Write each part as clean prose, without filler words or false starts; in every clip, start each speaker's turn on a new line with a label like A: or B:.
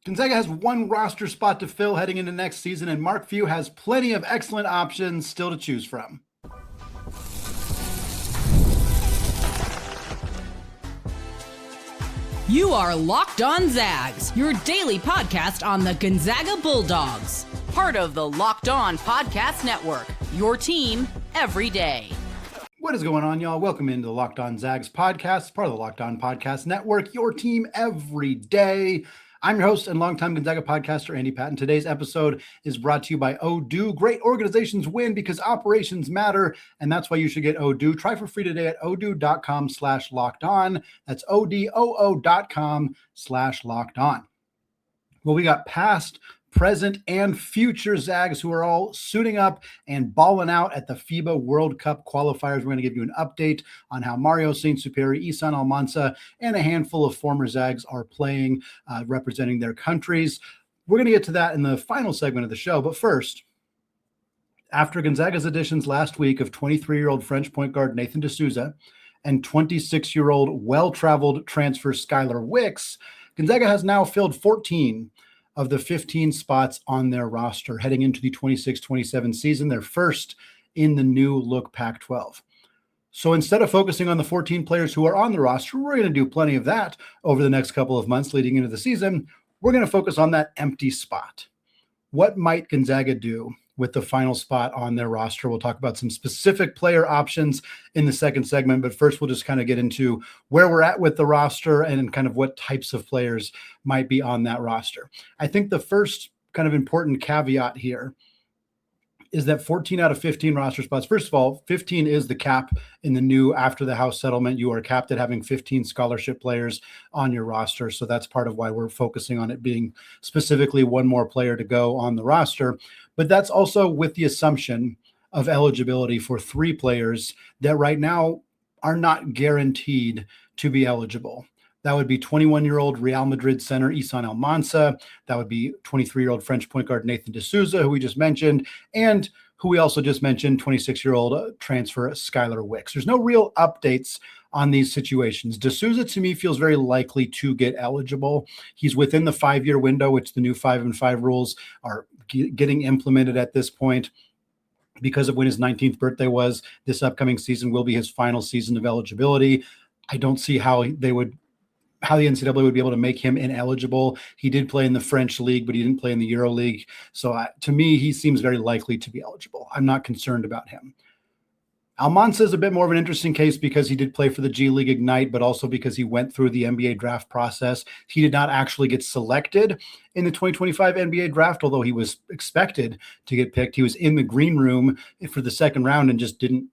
A: Gonzaga has one roster spot to fill heading into next season, and Mark Few has plenty of excellent options still to choose from.
B: You are Locked On Zags, your daily podcast on the Gonzaga Bulldogs. Part of the Locked On Podcast Network, your team every day.
A: What is going on, y'all? Welcome into the Locked On Zags podcast, part of the Locked On Podcast Network, your team every day. I'm your host and longtime Gonzaga podcaster, Andy Patton. Today's episode is brought to you by Odoo. Great organizations win because operations matter, and that's why you should get Odoo. Try for free today at odoo.com/lockedon. That's odoo.com/lockedon. Well, we got past, present, and future Zags who are all suiting up and balling out at the FIBA World Cup qualifiers. We're going to give you an update on how Mario Saint-Supery, Izan Almansa, and a handful of former Zags are playing, representing their countries. We're going to get to that in the final segment of the show. But first, after Gonzaga's additions last week of 23-year-old French point guard Nathan de Sousa and 26-year-old well-traveled transfer Skylar Wicks, Gonzaga has now filled 14 of the 15 spots on their roster heading into the 26-27 season, their first in the new look Pac-12. So instead of focusing on the 14 players who are on the roster, we're going to do plenty of that over the next couple of months leading into the season. We're going to focus on that empty spot. What might Gonzaga do with the final spot on their roster? We'll talk about some specific player options in the second segment, but first we'll just kind of get into where we're at with the roster and kind of what types of players might be on that roster. I think the first kind of important caveat here is that 14 out of 15 roster spots, first of all, 15 is the cap in the new after the house settlement. You are capped at having 15 scholarship players on your roster. So that's part of why we're focusing on it being specifically one more player to go on the roster. But that's also with the assumption of eligibility for 3 players that right now are not guaranteed to be eligible. That would be 21-year-old Real Madrid center Izan Almansa. That would be 23-year-old French point guard Nathan de Sousa, who we just mentioned, and who we also just mentioned, 26-year-old transfer Skylar Wicks. There's no real updates on these situations. De Sousa, to me, feels very likely to get eligible. He's within the 5-year window, which the new 5-and-5 rules are getting implemented at this point. Because of when his 19th birthday was, this upcoming season will be his final season of eligibility. I don't see how the NCAA would be able to make him ineligible. He did play in the French league, but he didn't play in the Euro League. So to me, he seems very likely to be eligible. I'm not concerned about him. Almansa is a bit more of an interesting case because he did play for the G League Ignite, but also because he went through the NBA draft process. He did not actually get selected in the 2025 NBA draft, although he was expected to get picked. He was in the green room for the second round and just didn't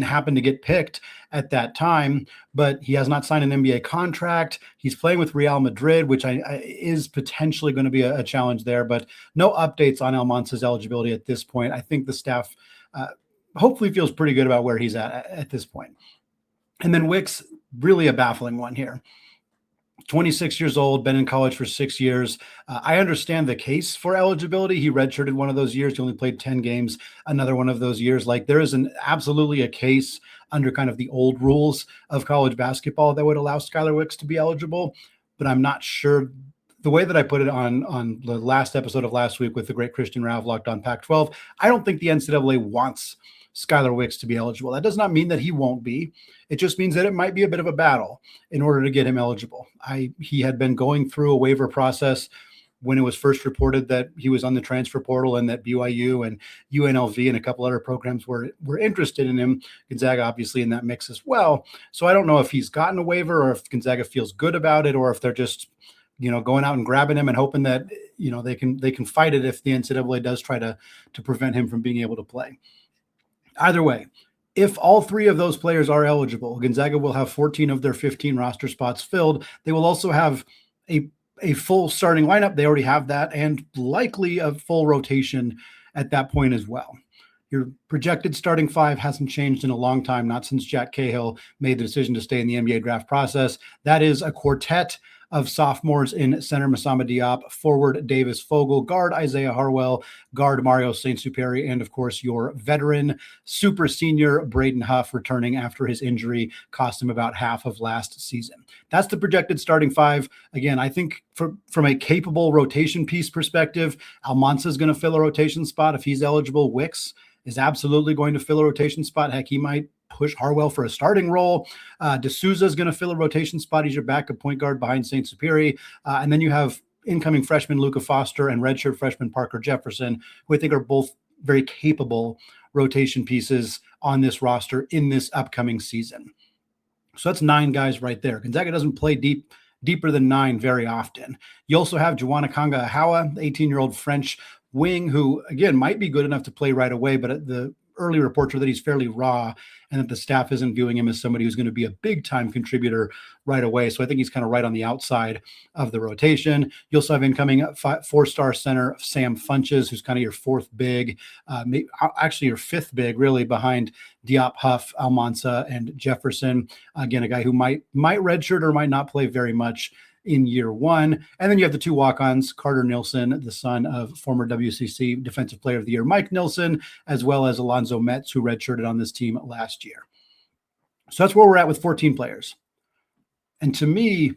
A: happen to get picked at that time, but he has not signed an NBA contract. He's playing with Real Madrid, which is potentially going to be a challenge there, but no updates on Almansa's eligibility at this point. I think the staff hopefully feels pretty good about where he's at this point. And then Wicks, really a baffling one here. 26 years old, been in college for 6 years. I understand the case for eligibility. He redshirted one of those years. He only played 10 games, another one of those years. Like there is absolutely a case under kind of the old rules of college basketball that would allow Skylar Wicks to be eligible, but I'm not sure. The way that I put it on the last episode of last week with the great Christian Rao of Locked On Pac-12, I don't think the NCAA wants Skylar Wicks to be eligible. That does not mean that he won't be. It just means that it might be a bit of a battle in order to get him eligible. He had been going through a waiver process when it was first reported that he was on the transfer portal and that BYU and UNLV and a couple other programs were interested in him. Gonzaga obviously in that mix as well. So I don't know if he's gotten a waiver or if Gonzaga feels good about it or if they're just going out and grabbing him and hoping that they can fight it if the NCAA does try to prevent him from being able to play. Either way, if all 3 of those players are eligible, Gonzaga will have 14 of their 15 roster spots filled. They will also have a full starting lineup. They already have that, and likely a full rotation at that point as well. Your projected starting 5 hasn't changed in a long time, not since Jack Cahill made the decision to stay in the NBA draft process. That is a quartet of sophomores in center Massamba Diop, forward Davis Fogel, guard Isaiah Harwell, guard Mario Saint-Supery, and of course your veteran super senior Braden Huff returning after his injury cost him about half of last season. That's the projected starting five. Again, I think from a capable rotation piece perspective, Almansa is going to fill a rotation spot if he's eligible. Wicks is absolutely going to fill a rotation spot. Heck, he might push Harwell for a starting role. Sousa is going to fill a rotation spot. He's your backup point guard behind Saint-Supery. And then you have incoming freshman Luka Foster and redshirt freshman Parker Jefferson, who I think are both very capable rotation pieces on this roster in this upcoming season. So that's 9 guys right there. Gonzaga doesn't play deeper than 9 very often. You also have Juwan Akanga-Ahawa, the 18-year-old French wing, who, again, might be good enough to play right away, but the early reports are that he's fairly raw and that the staff isn't viewing him as somebody who's going to be a big-time contributor right away. So I think he's kind of right on the outside of the rotation. You also have incoming 4-star center Sam Funches, who's kind of your 4th big, actually your 5th big, really, behind Diop, Huff, Almansa, and Jefferson. Again, a guy who might redshirt or might not play very much in year 1. And then you have the 2 walk-ons, Carter Nilsson, the son of former WCC Defensive Player of the Year Mike Nilsson, as well as Alonzo Metz, who redshirted on this team last year. So that's where we're at with 14 players. And to me,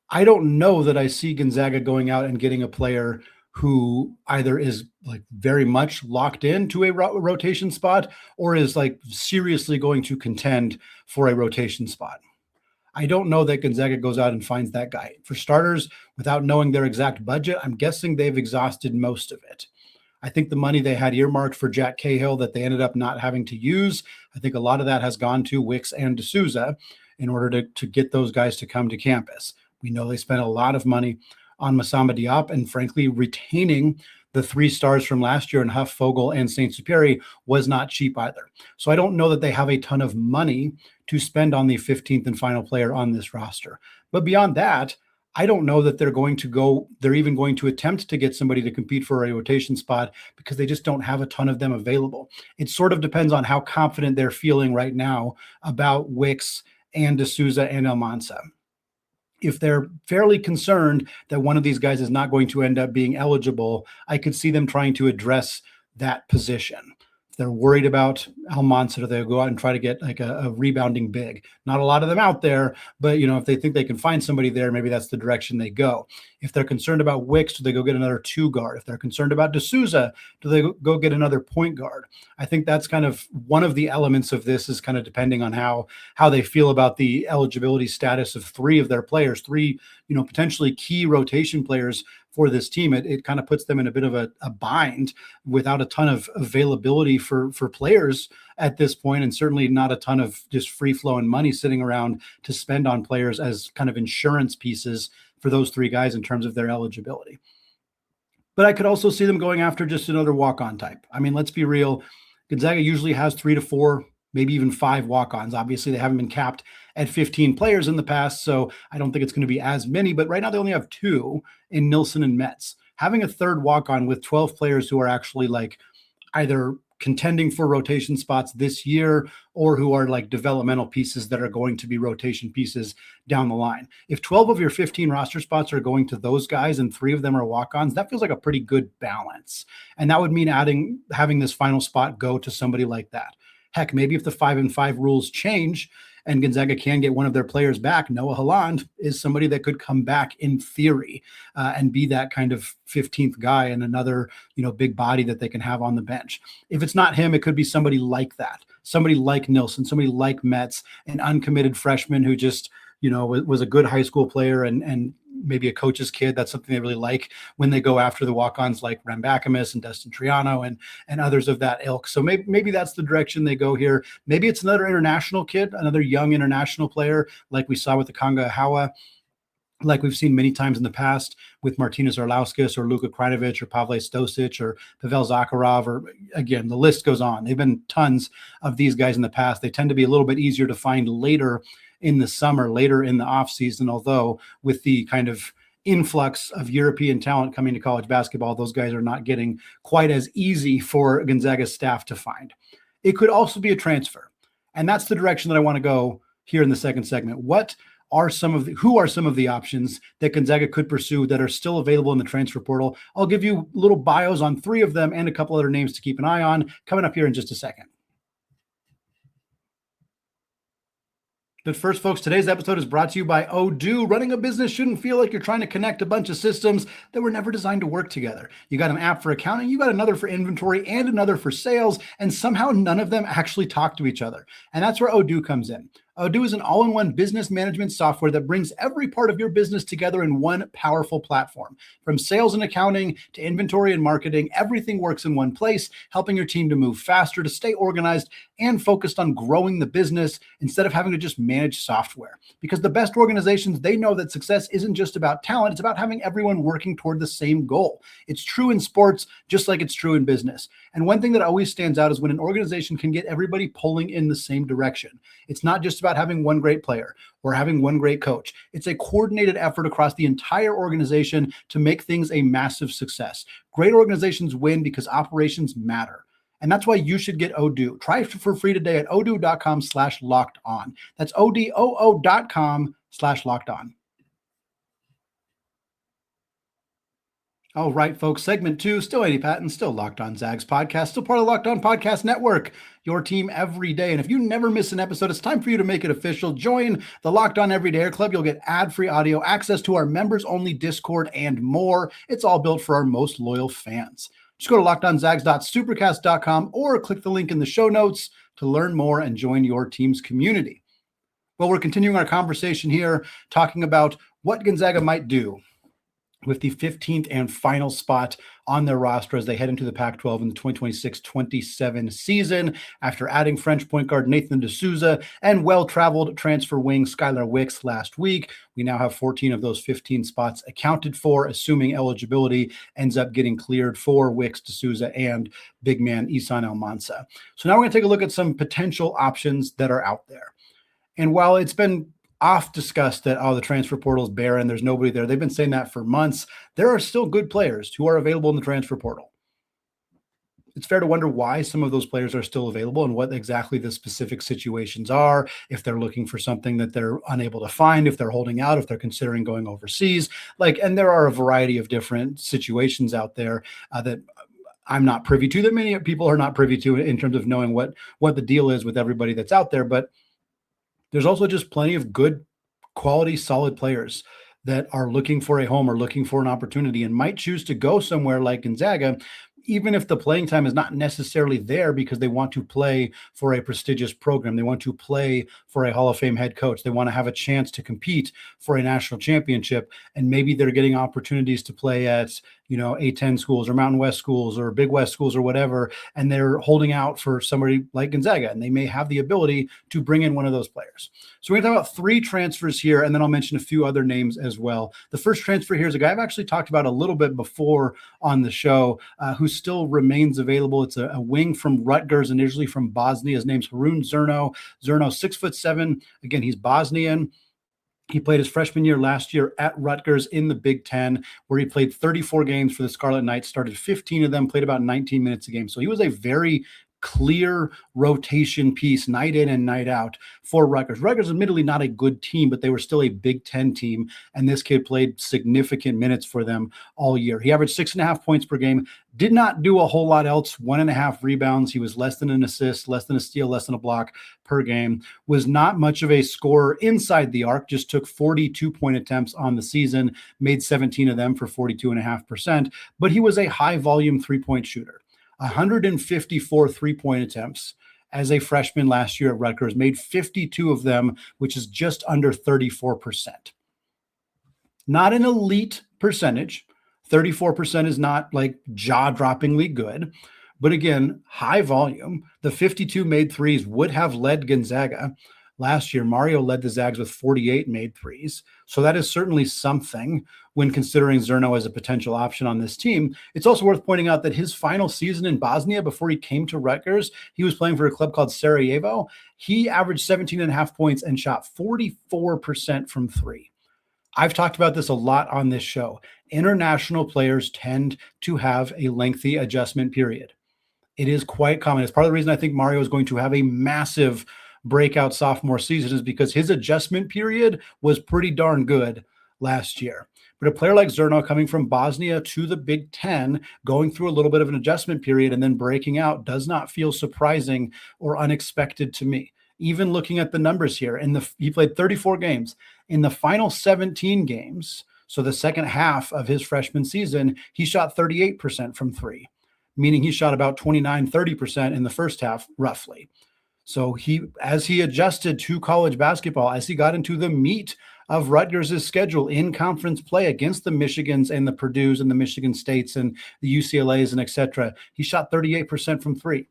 A: I don't know that I see Gonzaga going out and getting a player who either is like very much locked into a rotation spot or is like seriously going to contend for a rotation spot. I don't know that Gonzaga goes out and finds that guy. For starters, without knowing their exact budget, I'm guessing they've exhausted most of it. I think the money they had earmarked for Jack Cahill that they ended up not having to use, I think a lot of that has gone to Wicks and to Sousa in order to get those guys to come to campus. We know they spent a lot of money on Massamba Diop, and frankly, retaining the 3 stars from last year in Huff, Fogel, and Saint-Supery was not cheap either. So I don't know that they have a ton of money to spend on the 15th and final player on this roster. But beyond that, I don't know that they're even going to attempt to get somebody to compete for a rotation spot because they just don't have a ton of them available. It sort of depends on how confident they're feeling right now about Wicks and Sousa and Almansa. If they're fairly concerned that one of these guys is not going to end up being eligible, I could see them trying to address that position. If they're worried about Almansa, they'll go out and try to get like a rebounding big. Not a lot of them out there, but if they think they can find somebody there, maybe that's the direction they go. If they're concerned about Wicks, do they go get another 2 guard? If they're concerned about Sousa, do they go get another point guard? I think that's kind of one of the elements of this, is kind of depending on how they feel about the eligibility status of 3 of their players, 3 potentially key rotation players for this team. It kind of puts them in a bit of a bind without a ton of availability for players at this point, and certainly not a ton of just free flowing money sitting around to spend on players as kind of insurance pieces for those 3 guys in terms of their eligibility. But I could also see them going after just another walk-on type. I mean, let's be real. Gonzaga usually has 3 to 4, maybe even 5 walk-ons. Obviously, they haven't been capped at 15 players in the past, so I don't think it's going to be as many. But right now, they only have 2 in Nilsson and Metz. Having a third walk-on with 12 players who are actually like either contending for rotation spots this year or who are like developmental pieces that are going to be rotation pieces down the line. If 12 of your 15 roster spots are going to those guys and 3 of them are walk-ons, that feels like a pretty good balance. And that would mean having this final spot go to somebody like that. Heck, maybe if the 5-and-5 rules change and Gonzaga can get one of their players back, Noah Holland is somebody that could come back in theory and be that kind of 15th guy and another, big body that they can have on the bench. If it's not him, it could be somebody like that, somebody like Nilsson, somebody like Metz, an uncommitted freshman who just, was a good high school player and maybe a coach's kid. That's something they really like when they go after the walk-ons like Rambakamis and Dustin Triano and others of that ilk. So maybe that's the direction they go here. Maybe it's another international kid, another young international player like we saw with Akanga-Ahawa, like we've seen many times in the past with Martinez Arlauskas or Luka Krajinovic or Pavle Stosic or Pavel Zakharov, or again, the list goes on. They've been tons of these guys in the past. They tend to be a little bit easier to find later in the summer, later in the offseason, although with the kind of influx of European talent coming to college basketball, those guys are not getting quite as easy for Gonzaga's staff to find. It could also be a transfer, and that's the direction that I want to go here in the second segment. What who are some of the options that Gonzaga could pursue that are still available in the transfer portal. I'll give you little bios on 3 of them and a couple other names to keep an eye on coming up here in just a second. But first, folks, today's episode is brought to you by Odoo. Running a business shouldn't feel like you're trying to connect a bunch of systems that were never designed to work together. You got an app for accounting, you got another for inventory, and another for sales, and somehow none of them actually talk to each other. And that's where Odoo comes in. Odoo is an all-in-one business management software that brings every part of your business together in one powerful platform. From sales and accounting to inventory and marketing, everything works in one place, helping your team to move faster, to stay organized, and focused on growing the business instead of having to just manage software. Because the best organizations, they know that success isn't just about talent, it's about having everyone working toward the same goal. It's true in sports, just like it's true in business. And one thing that always stands out is when an organization can get everybody pulling in the same direction. It's not just about having one great player or having one great coach. It's a coordinated effort across the entire organization to make things a massive success. Great organizations win because operations matter. And that's why you should get Odoo. Try it for free today at odoo.com/lockedon. That's odoo.com/lockedon. All right, folks, segment 2, still Andy Patton, still Locked On Zags podcast, still part of the Locked On Podcast Network, your team every day. And if you never miss an episode, it's time for you to make it official. Join the Locked On Everydayer Club. You'll get ad-free audio, access to our members-only Discord, and more. It's all built for our most loyal fans. Just go to lockedonzags.supercast.com or click the link in the show notes to learn more and join your team's community. Well, we're continuing our conversation here, talking about what Gonzaga might do with the 15th and final spot on their roster as they head into the Pac-12 in the 2026-27 season. After adding French point guard Nathan de Sousa and well-traveled transfer wing Skylar Wicks last week, we now have 14 of those 15 spots accounted for, assuming eligibility ends up getting cleared for Wicks, de Sousa, and big man Izan Almansa. So now we're going to take a look at some potential options that are out there. And while it's been oft discussed that, the transfer portal is barren, there's nobody there. They've been saying that for months. There are still good players who are available in the transfer portal. It's fair to wonder why some of those players are still available and what exactly the specific situations are, if they're looking for something that they're unable to find, if they're holding out, if they're considering going overseas. And there are a variety of different situations out there that I'm not privy to, that many people are not privy to in terms of knowing what the deal is with everybody that's out there. But there's also just plenty of good quality, solid players that are looking for a home or looking for an opportunity and might choose to go somewhere like Gonzaga, even if the playing time is not necessarily there because they want to play for a prestigious program. They want to play for a Hall of Fame head coach. They want to have a chance to compete for a national championship. And maybe they're getting opportunities to play at, A10 schools or Mountain West schools or Big West schools or whatever. And they're holding out for somebody like Gonzaga, and they may have the ability to bring in one of those players. So we're going to talk about 3 transfers here, and then I'll mention a few other names as well. The first transfer here is a guy I've actually talked about a little bit before on the show, who still remains available. It's a wing from Rutgers, initially from Bosnia. His name's Harun Zrno. Zrno, 6'7". Again, he's Bosnian. He played his freshman year last year at Rutgers in the Big Ten, where he played 34 games for the Scarlet Knights, started 15 of them, played about 19 minutes a game. So he was a very clear rotation piece night in and night out for Rutgers. Rutgers, admittedly not a good team, but they were still a Big Ten team, and this kid played significant minutes for them all year. He averaged 6.5 points per game, did not do a whole lot else, 1.5 rebounds. He was less than an assist, less than a steal, less than a block per game, was not much of a scorer inside the arc, just took 42-point attempts on the season, made 17 of them for 42.5%, but he was a high-volume three-point shooter. 154 three-point attempts as a freshman last year at Rutgers, made 52 of them, which is just under 34%. Not an elite percentage. 34% is not jaw-droppingly good. But again, high volume. The 52 made threes would have led Gonzaga. Last year, Mario led the Zags with 48 made threes. So that is certainly something when considering Zrno as a potential option on this team. It's also worth pointing out that his final season in Bosnia, before he came to Rutgers, he was playing for a club called Sarajevo. He averaged 17.5 points and shot 44% from three. I've talked about this a lot on this show. International players tend to have a lengthy adjustment period. It is quite common. It's part of the reason I think Mario is going to have a massive breakout sophomore season is because his adjustment period was pretty darn good last year. But a player like Zrno coming from Bosnia to the Big Ten, going through a little bit of an adjustment period and then breaking out does not feel surprising or unexpected to me. Even looking at the numbers here, he played 34 games. In the final 17 games, so the second half of his freshman season, he shot 38% from three, meaning he shot about 29-30% in the first half, roughly. So as he adjusted to college basketball, as he got into the meat of Rutgers' schedule in conference play against the Michigans and the Purdues and the Michigan States and the UCLAs and et cetera, he shot 38% from three.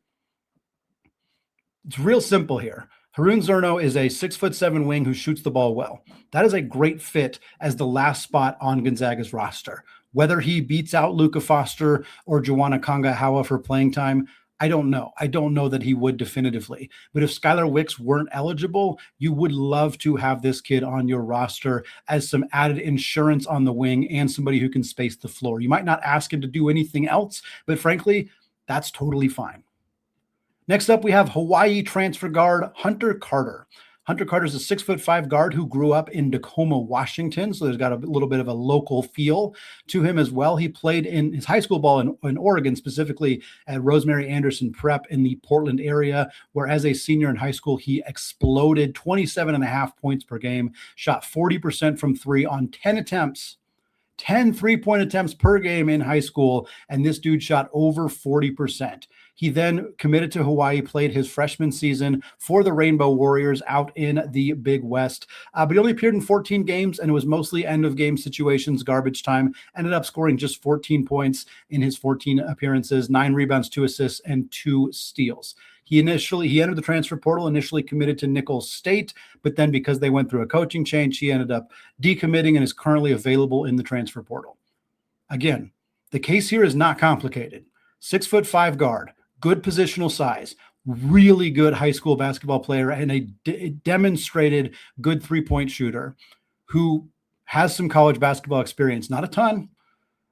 A: It's real simple here. Harun Zrno is a 6'7" wing who shoots the ball well. That is a great fit as the last spot on Gonzaga's roster. Whether he beats out Luka Foster or Juwana Konga-Hawa for playing time, I don't know. I don't know that he would definitively. But if Skylar Wicks weren't eligible, you would love to have this kid on your roster as some added insurance on the wing and somebody who can space the floor. You might not ask him to do anything else, but frankly, that's totally fine. Next up, we have Hawaii transfer guard Hunter Carter. Hunter Carter is a 6'5" guard who grew up in Tacoma, Washington, so there's got a little bit of a local feel to him as well. He played in his high school ball in Oregon, specifically at Rosemary Anderson Prep in the Portland area, where as a senior in high school, he exploded 27.5 points per game, shot 40% from three on 10 attempts. 10 3-point attempts per game in high school, and this dude shot over 40%. He then committed to Hawaii, played his freshman season for the Rainbow Warriors out in the Big West. But he only appeared in 14 games, and it was mostly end-of-game situations, garbage time. Ended up scoring just 14 points in his 14 appearances, 9 rebounds, 2 assists, and 2 steals. He entered the transfer portal, initially committed to Nicholls State, but then because they went through a coaching change, he ended up decommitting and is currently available in the transfer portal. Again, the case here is not complicated. 6'5" guard, good positional size, really good high school basketball player, and a demonstrated good 3-point shooter who has some college basketball experience. Not a ton.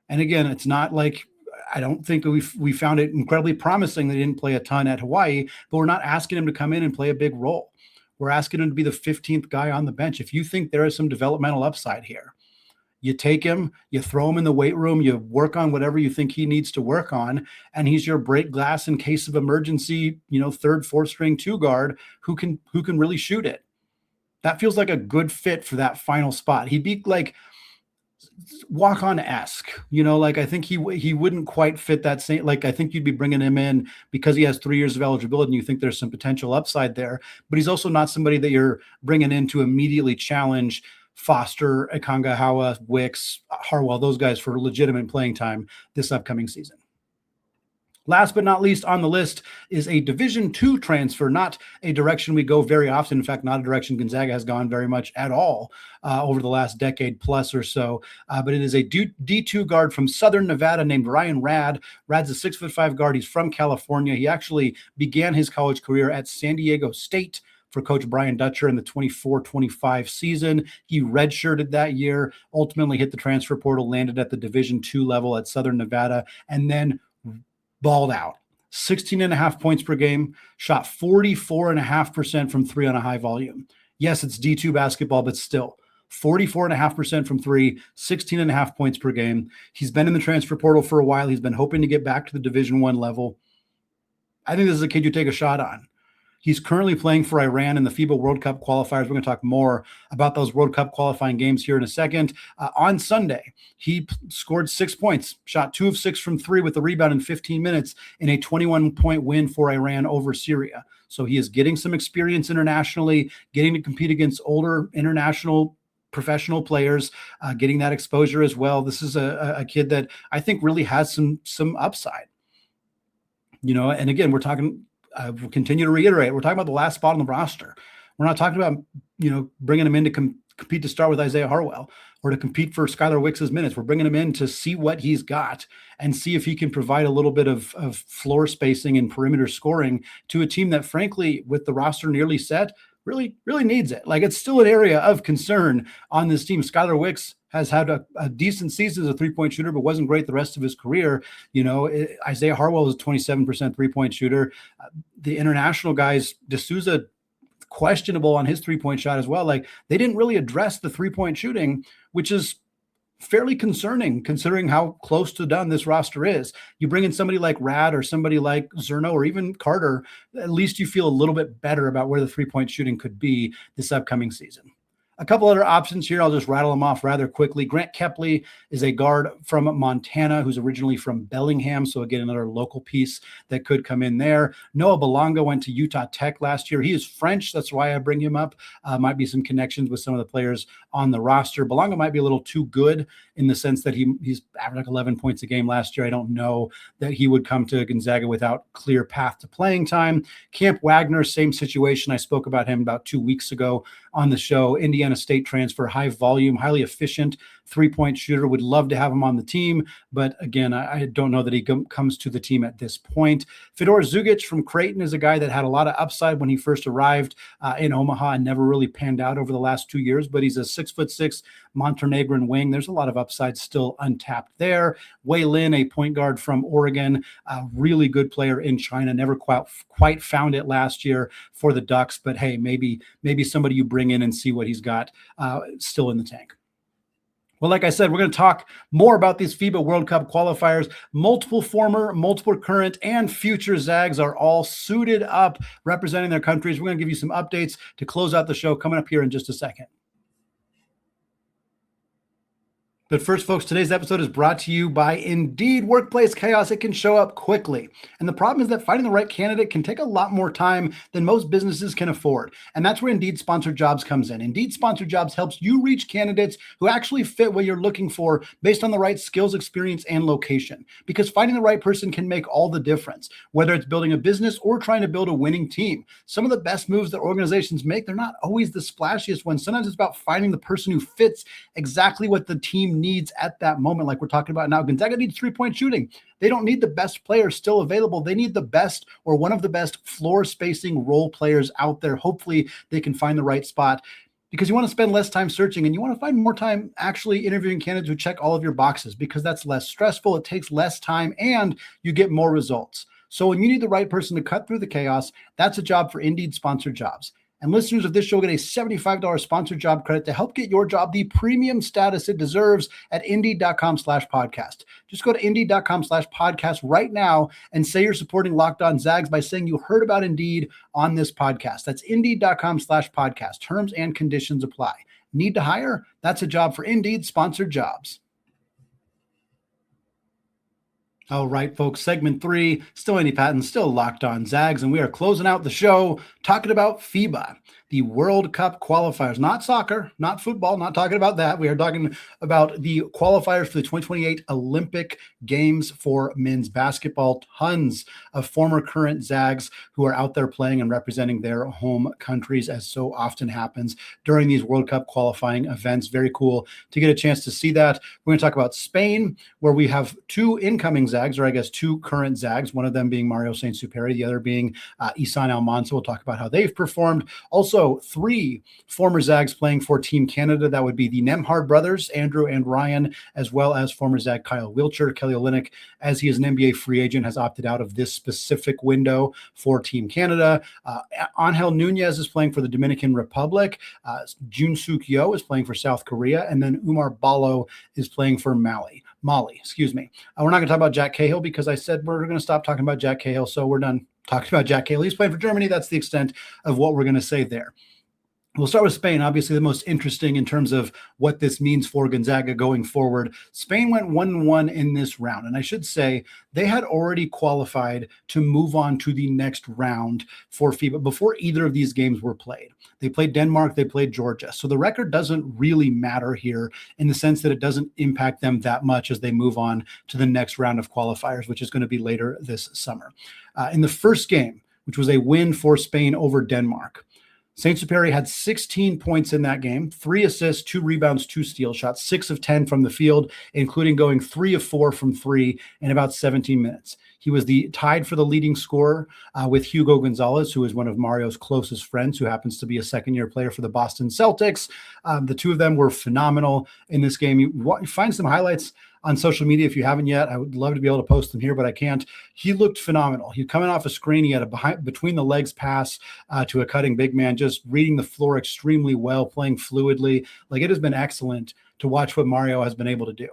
A: And again, it's not like, I don't think we found it incredibly promising that he didn't play a ton at Hawaii, but we're not asking him to come in and play a big role. We're asking him to be the 15th guy on the bench. If you think there is some developmental upside here, you take him, you throw him in the weight room, you work on whatever you think he needs to work on, and he's your break glass in case of emergency, third, fourth string 2 guard who can really shoot it. That feels like a good fit for that final spot. He'd be like walk-on-esque, I think he wouldn't quite fit that same, I think you'd be bringing him in because he has 3 years of eligibility and you think there's some potential upside there, but he's also not somebody that you're bringing in to immediately challenge Foster, Konga-Hawa, Wicks, Harwell, those guys for legitimate playing time this upcoming season. Last but not least on the list is a Division II transfer, not a direction we go very often. In fact, not a direction Gonzaga has gone very much at all over the last decade plus or so. But it is a D2 guard from Southern Nevada named Ryan Rad. Rad's a 6'5" guard. He's from California. He actually began his college career at San Diego State for Coach Brian Dutcher in the 24-25 season. He redshirted that year, ultimately hit the transfer portal, landed at the Division II level at Southern Nevada, and then balled out. 16.5 points per game, shot 44.5% from three on a high volume. Yes, it's D2 basketball, but still 44.5% from three, 16.5 points per game. He's been in the transfer portal for a while. He's been hoping to get back to the Division I level. I think this is a kid you take a shot on. He's currently playing for Iran in the FIBA World Cup qualifiers. We're going to talk more about those World Cup qualifying games here in a second. On Sunday, he scored 6 points, shot 2 of 6 from three with a rebound in 15 minutes in a 21-point win for Iran over Syria. So he is getting some experience internationally, getting to compete against older international professional players, getting that exposure as well. This is a kid that I think really has some upside. And again, we're talking – we'll continue to reiterate, we're talking about the last spot on the roster. We're not talking about, bringing him in to compete to start with Isaiah Harwell or to compete for Skylar Wicks' minutes. We're bringing him in to see what he's got and see if he can provide a little bit of floor spacing and perimeter scoring to a team that, frankly, with the roster nearly set, really, really needs it. It's still an area of concern on this team. Skylar Wicks has had a decent season as a 3-point shooter, but wasn't great the rest of his career. Isaiah Harwell is a 27% 3-point shooter. The international guys, Sousa questionable on his three-point shot as well. Like, they didn't really address the three-point shooting, which is fairly concerning considering how close to done this roster is. You bring in somebody like Rad or somebody like Zrno or even Carter, at least you feel a little bit better about where the three-point shooting could be this upcoming season. A couple other options here. I'll just rattle them off rather quickly. Grant Kepley is a guard from Montana who's originally from Bellingham. So again, another local piece that could come in there. Noah Belonga went to Utah Tech last year. He is French. That's why I bring him up. Might be some connections with some of the players on the roster. Belonga might be a little too good in the sense that he's averaged like 11 points a game last year. I don't know that he would come to Gonzaga without clear path to playing time. Camp Wagner, same situation. I spoke about him about 2 weeks ago on the show. Indiana State transfer, high volume, highly efficient three-point shooter. Would love to have him on the team, but again, I don't know that he comes to the team at this point. Fedor Zugic from Creighton is a guy that had a lot of upside when he first arrived in Omaha and never really panned out over the last 2 years, but he's a 6'6" Montenegrin wing. There's a lot of upside still untapped there. Wei Lin, a point guard from Oregon, a really good player in China, never quite found it last year for the Ducks, but hey, maybe somebody you bring in and see what he's got still in the tank. Well, like I said, we're going to talk more about these FIBA World Cup qualifiers. Multiple former, multiple current, and future Zags are all suited up representing their countries. We're going to give you some updates to close out the show coming up here in just a second. But first, folks, today's episode is brought to you by Indeed. Workplace chaos, it can show up quickly. And the problem is that finding the right candidate can take a lot more time than most businesses can afford. And that's where Indeed Sponsored Jobs comes in. Indeed Sponsored Jobs helps you reach candidates who actually fit what you're looking for based on the right skills, experience, and location. Because finding the right person can make all the difference, whether it's building a business or trying to build a winning team. Some of the best moves that organizations make, they're not always the splashiest ones. Sometimes it's about finding the person who fits exactly what the team needs at that moment, like we're talking about now. Gonzaga needs three-point shooting. They don't need the best player still available. They need the best or one of the best floor spacing role players out there. Hopefully they can find the right spot, because you want to spend less time searching and you want to find more time actually interviewing candidates who check all of your boxes, because that's less stressful. It takes less time and you get more results. So when you need the right person to cut through the chaos, that's a job for Indeed Sponsored Jobs. And listeners of this show get a $75 sponsored job credit to help get your job the premium status it deserves at Indeed.com/podcast. Just go to Indeed.com/podcast right now and say you're supporting Locked On Zags by saying you heard about Indeed on this podcast. That's Indeed.com/podcast. Terms and conditions apply. Need to hire? That's a job for Indeed Sponsored Jobs. All right, folks, segment 3, still Andy Patton, still Locked On Zags, and we are closing out the show talking about FIBA, the World Cup qualifiers, not soccer, not football, not talking about that. We are talking about the qualifiers for the 2028 Olympic Games for men's basketball. Tons of former current Zags who are out there playing and representing their home countries, as so often happens during these World Cup qualifying events. Very cool to get a chance to see that. We're going to talk about Spain, where we have 2 incoming Zags, or I guess 2 current Zags, one of them being Mario Saint-Supery, the other being Izan Almansa. We'll talk about how they've performed. Also, 3 former Zags playing for Team Canada. That would be the Nembhard brothers, Andrew and Ryan, as well as former Zag Kyle Wilcher. Kelly Olynyk, as he is an NBA free agent, has opted out of this specific window for Team Canada. Angel Nunez is playing for the Dominican Republic. Jun-Suk Yo is playing for South Korea. And then Oumar Ballo is playing for Mali. We're not going to talk about Jack Cahill because I said we're going to stop talking about Jack Cahill, so we're done talking about Jack Cahill. He's playing for Germany. That's the extent of what we're going to say there. We'll start with Spain, obviously the most interesting in terms of what this means for Gonzaga going forward. Spain went 1-1 in this round, and I should say they had already qualified to move on to the next round for FIBA before either of these games were played. They played Denmark, they played Georgia. So the record doesn't really matter here in the sense that it doesn't impact them that much as they move on to the next round of qualifiers, which is going to be later this summer. In the first game, which was a win for Spain over Denmark, Saint-Supery had 16 points in that game, 3 assists, 2 rebounds, 2 steals, shot 6 of 10 from the field, including going 3 of 4 from 3 in about 17 minutes. He was tied for the leading scorer with Hugo Gonzalez, who is one of Mario's closest friends, who happens to be a second-year player for the Boston Celtics. The two of them were phenomenal in this game. You find some highlights on social media if you haven't yet. I would love to be able to post them here, but I can't. He looked phenomenal. He coming off a screen. He had a between the legs pass to a cutting big man, just reading the floor extremely well, playing fluidly. Like, it has been excellent to watch what Mario has been able to do.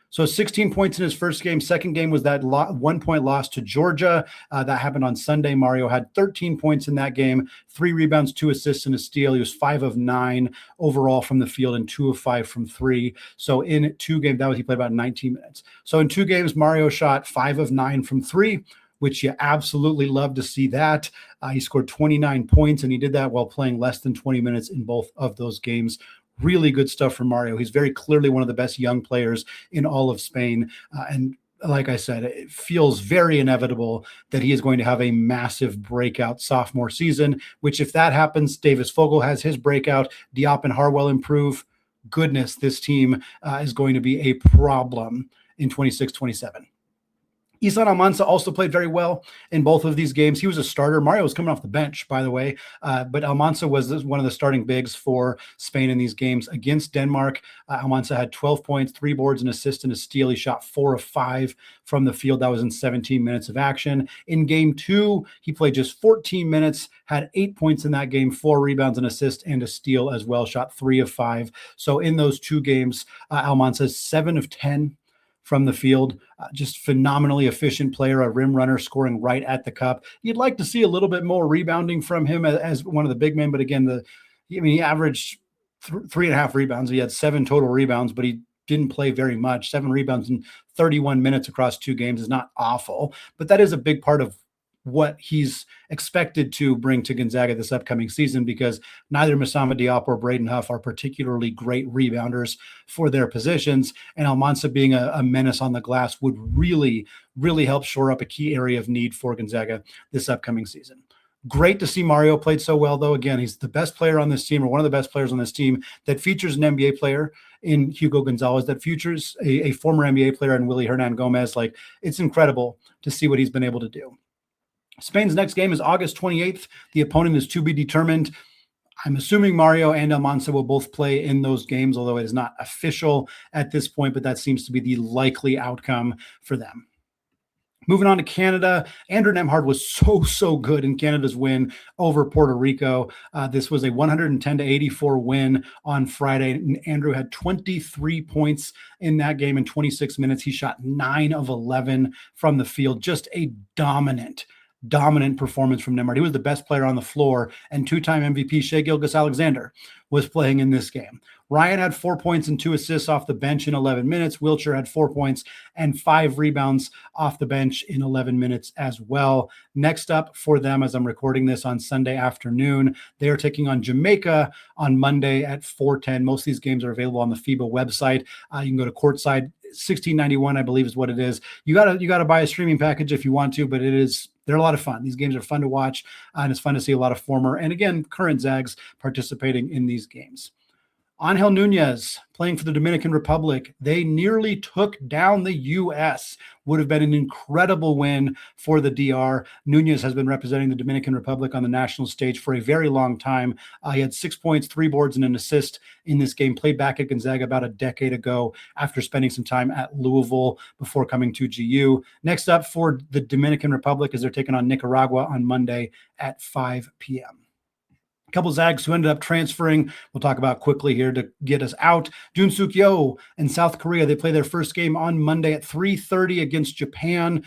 A: So 16 points in his first game. Second game was that 1 point loss to Georgia. That happened on Sunday. Mario had 13 points in that game, 3 rebounds, 2 assists, and a steal. He was 5 of 9 overall from the field and 2 of 5 from 3. So in 2 games, he played about 19 minutes. So in 2 games, Mario shot 5 of 9 from 3, which you absolutely love to see that. He scored 29 points, and he did that while playing less than 20 minutes in both of those games. Really good stuff from Mario. He's very clearly one of the best young players in all of Spain. And like I said, it feels very inevitable that he is going to have a massive breakout sophomore season, which if that happens, Davis Fogel has his breakout, Diop and Harwell improve. Goodness, this team is going to be a problem in 26-27. Izan Almansa also played very well in both of these games. He was a starter. Mario was coming off the bench, by the way, but Almansa was one of the starting bigs for Spain in these games against Denmark. Almansa had 12 points, 3 boards, an assist, and a steal. He shot 4 of 5 from the field. That was in 17 minutes of action. In game 2, he played just 14 minutes, had 8 points in that game, 4 rebounds, an assist, and a steal as well, shot 3 of 5. So in those 2 games, Almansa 7 of 10 from the field, just phenomenally efficient player, a rim runner, scoring right at the cup. You'd like to see a little bit more rebounding from him as one of the big men, but again, he averaged 3.5 rebounds. He had 7 total rebounds, but he didn't play very much. 7 rebounds in 31 minutes across 2 games is not awful, but that is a big part of what he's expected to bring to Gonzaga this upcoming season, because neither Masama Diop or Braden Huff are particularly great rebounders for their positions, and Almansa being a menace on the glass would really, really help shore up a key area of need for Gonzaga this upcoming season. Great to see Mario played so well, though. Again, he's the best player on this team, or one of the best players on this team, that features an NBA player in Hugo Gonzalez, that features a former NBA player in Willy Hernan Gomez. Like, it's incredible to see what he's been able to do. Spain's next game is August 28th. The opponent is to be determined. I'm assuming Mario and Almansa will both play in those games, although it is not official at this point, but that seems to be the likely outcome for them. Moving on to Canada, Andrew Nembhard was so good in Canada's win over Puerto Rico. This was a 110-84 win on Friday. And Andrew had 23 points in that game in 26 minutes. He shot 9 of 11 from the field. Just a dominant performance from Nembhard. He was the best player on the floor, and 2-time MVP Shai Gilgeous-Alexander was playing in this game. Ryan had 4 points and 2 assists off the bench in 11 minutes. Wiltshire had 4 points and 5 rebounds off the bench in 11 minutes as well. Next up for them, as I'm recording this on Sunday afternoon, they are taking on Jamaica on Monday at 4:10. Most of these games are available on the FIBA website. You can go to courtside. $16.91, I believe, is what it is. You gotta buy a streaming package if you want to, but they're a lot of fun. These games are fun to watch, and it's fun to see a lot of former and, again, current Zags participating in these games. Angel Nunez playing for the Dominican Republic. They nearly took down the U.S. Would have been an incredible win for the DR. Nunez has been representing the Dominican Republic on the national stage for a very long time. He had 6 points, 3 boards, and an assist in this game. Played back at Gonzaga about a decade ago after spending some time at Louisville before coming to GU. Next up for the Dominican Republic is they're taking on Nicaragua on Monday at 5 p.m. Couple Zags who ended up transferring, we'll talk about quickly here to get us out. Jun-Suk Yo in South Korea, they play their first game on Monday at 3:30 against Japan.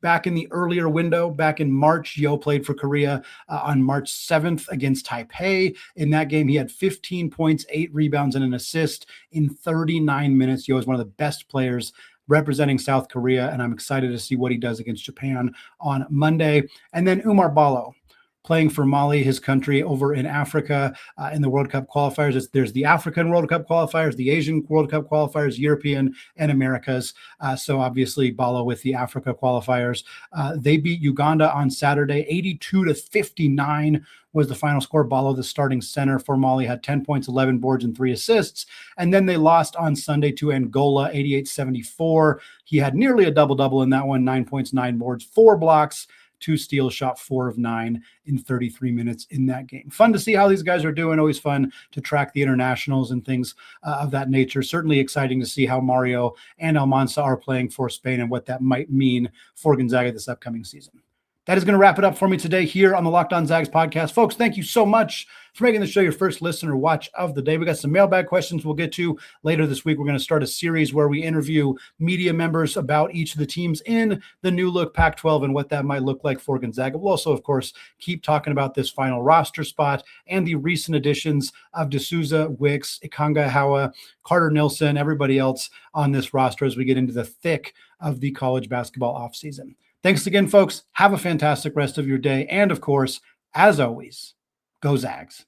A: Back in the earlier window, back in March, Yo played for Korea on March 7th against Taipei. In that game, he had 15 points, 8 rebounds, and an assist in 39 minutes. Yo is one of the best players representing South Korea, and I'm excited to see what he does against Japan on Monday. And then Oumar Ballo, playing for Mali, his country, over in Africa in the World Cup qualifiers. There's the African World Cup qualifiers, the Asian World Cup qualifiers, European and Americas. So obviously Ballo with the Africa qualifiers. They beat Uganda on Saturday, 82-59 was the final score. Ballo, the starting center for Mali, had 10 points, 11 boards, and 3 assists. And then they lost on Sunday to Angola, 88-74. He had nearly a double-double in that one, 9 points, 9 boards, 4 blocks, 2 steals, shot 4 of 9 in 33 minutes in that game. Fun to see how these guys are doing. Always fun to track the internationals and things of that nature. Certainly exciting to see how Mario and Almansa are playing for Spain and what that might mean for Gonzaga this upcoming season. That is going to wrap it up for me today here on the Locked On Zags podcast. Folks, thank you so much for making the show your first listen or watch of the day. We got some mailbag questions we'll get to later this week. We're going to start a series where we interview media members about each of the teams in the new look Pac-12 and what that might look like for Gonzaga. We'll also, of course, keep talking about this final roster spot and the recent additions of Sousa, Wicks, Ikanga Hawa, Carter Nilsson, everybody else on this roster as we get into the thick of the college basketball offseason. Thanks again, folks. Have a fantastic rest of your day. And of course, as always, go Zags.